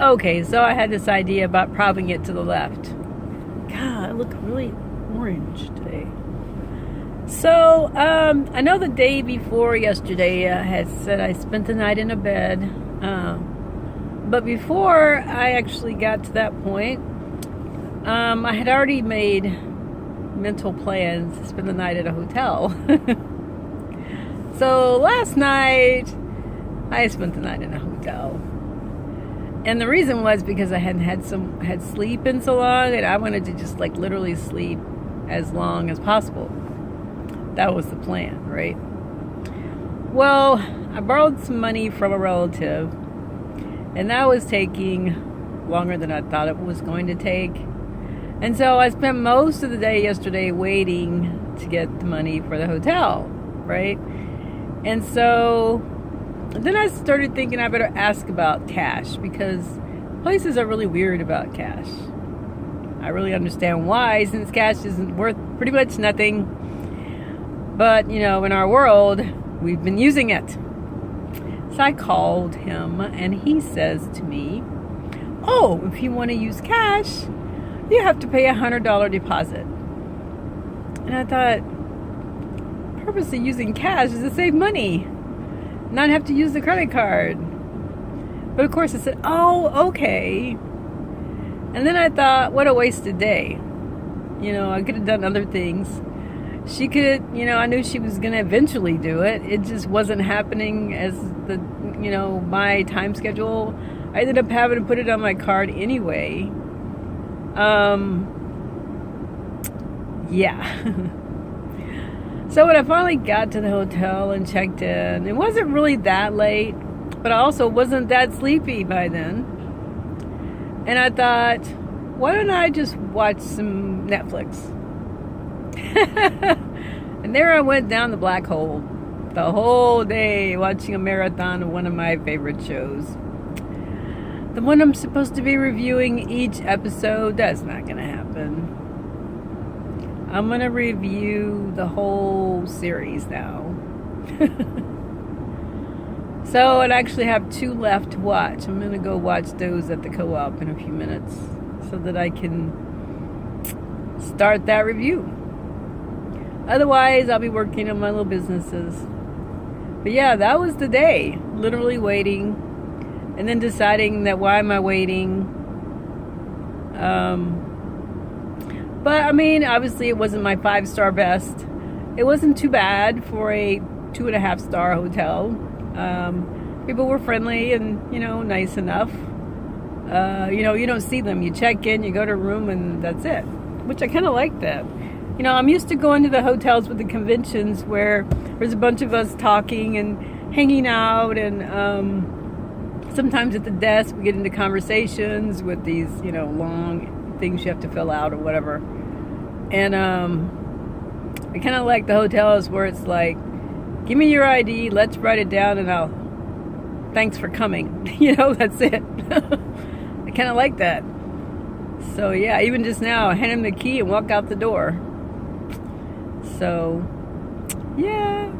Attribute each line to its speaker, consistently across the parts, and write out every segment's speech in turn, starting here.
Speaker 1: Okay, so I had this idea about propping it to the left. God, I look really orange today. So, I know the day before yesterday I had said I spent the night in a bed. But before I actually got to that point, I had already made mental plans to spend the night at a hotel. So last night, I spent the night in a hotel. And the reason was because I hadn't had sleep in so long, and I wanted to just like literally sleep as long as possible. That was the plan, right? Well, I borrowed some money from a relative, and that was taking longer than I thought it was going to take. And so I spent most of the day yesterday waiting to get the money for the hotel, right? And so then I started thinking I better ask about cash, because places are really weird about cash. I really understand why, since cash isn't worth pretty much nothing. But, in our world, we've been using it. So I called him, and he says to me, oh, if you want to use cash, you have to pay $100 deposit. And I thought, the purpose of using cash is to save money, not have to use the credit card. But of course I said, oh, okay. And then I thought, what a wasted day. I could have done other things. She could, I knew she was going to eventually do it. It just wasn't happening as my time schedule. I ended up having to put it on my card anyway. Yeah. So when I finally got to the hotel and checked in, it wasn't really that late, but I also wasn't that sleepy by then. And I thought, why don't I just watch some Netflix? And there I went down the black hole the whole day watching a marathon of one of my favorite shows. The one I'm supposed to be reviewing each episode, that's not going to happen. I'm going to review the whole series now. So I actually have 2 left to watch. I'm going to go watch those at the co-op in a few minutes so that I can start that review. Otherwise, I'll be working on my little businesses. But yeah, that was the day. Literally waiting. And then deciding that why am I waiting? But obviously it wasn't my 5-star best. It wasn't too bad for a 2.5-star hotel. People were friendly and, nice enough. You don't see them. You check in, you go to a room, and that's it. Which I kind of like that. I'm used to going to the hotels with the conventions where there's a bunch of us talking and hanging out, and sometimes at the desk we get into conversations with these, long things you have to fill out or whatever. And I kind of like the hotels where it's like, give me your ID, let's write it down, and thanks for coming. That's it. I kind of like that. So yeah, even just now, I hand him the key and walk out the door. So, yeah.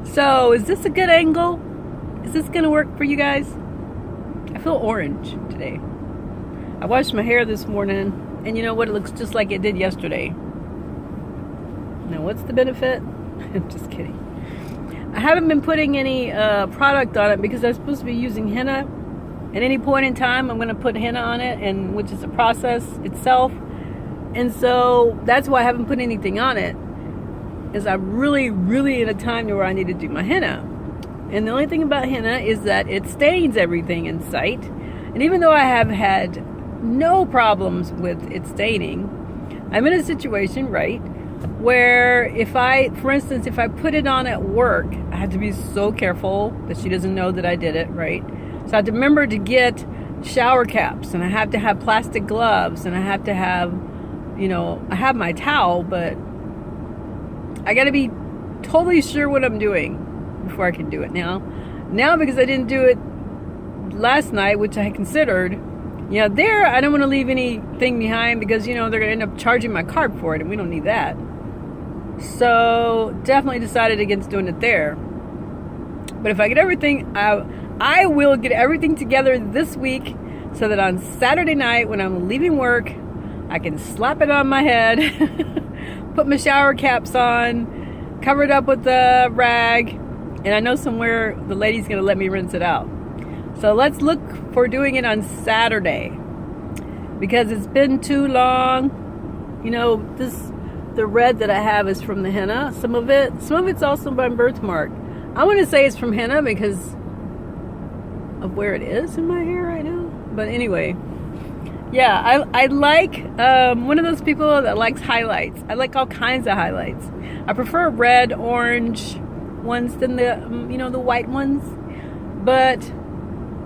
Speaker 1: So, is this a good angle? Is this going to work for you guys? I feel orange today. I washed my hair this morning, and you know what? It looks just like it did yesterday. Now, what's the benefit? I'm just kidding. I haven't been putting any product on it because I'm supposed to be using henna. At any point in time, I'm going to put henna on it, and which is a process itself. And so, that's why I haven't put anything on it. Is I'm really, really in a time where I need to do my henna. And the only thing about henna is that it stains everything in sight. And even though I have had no problems with it staining, I'm in a situation, right, where for instance, if I put it on at work, I have to be so careful that she doesn't know that I did it, right? So I have to remember to get shower caps, and I have to have plastic gloves, and I have to have, I have my towel, but I got to be totally sure what I'm doing before I can do it now. Now, because I didn't do it last night, which I considered, there, I don't want to leave anything behind because, they're going to end up charging my card for it, and we don't need that. So, definitely decided against doing it there. But if I get everything, I will get everything together this week so that on Saturday night when I'm leaving work, I can slap it on my head, put my shower caps on, cover it up with a rag, and I know somewhere the lady's gonna let me rinse it out. So let's look for doing it on Saturday, because it's been too long. You know, the red that I have is from the henna. Some of it's also by birthmark. I want to say it's from henna because of where it is in my hair right now. But anyway, yeah, I like one of those people that likes highlights. I like all kinds of highlights. I prefer red, orange ones than the the white ones, but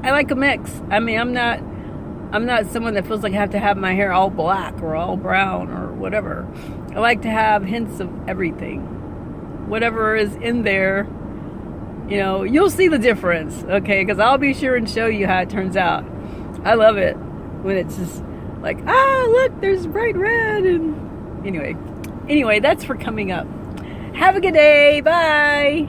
Speaker 1: I like a mix. I mean, I'm not someone that feels like I have to have my hair all black or all brown or whatever. I like to have hints of everything. Whatever is in there, you'll see the difference, okay? Because I'll be sure and show you how it turns out. I love it when it's just like, look, there's bright red. And anyway, that's for coming up. Have a good day. Bye.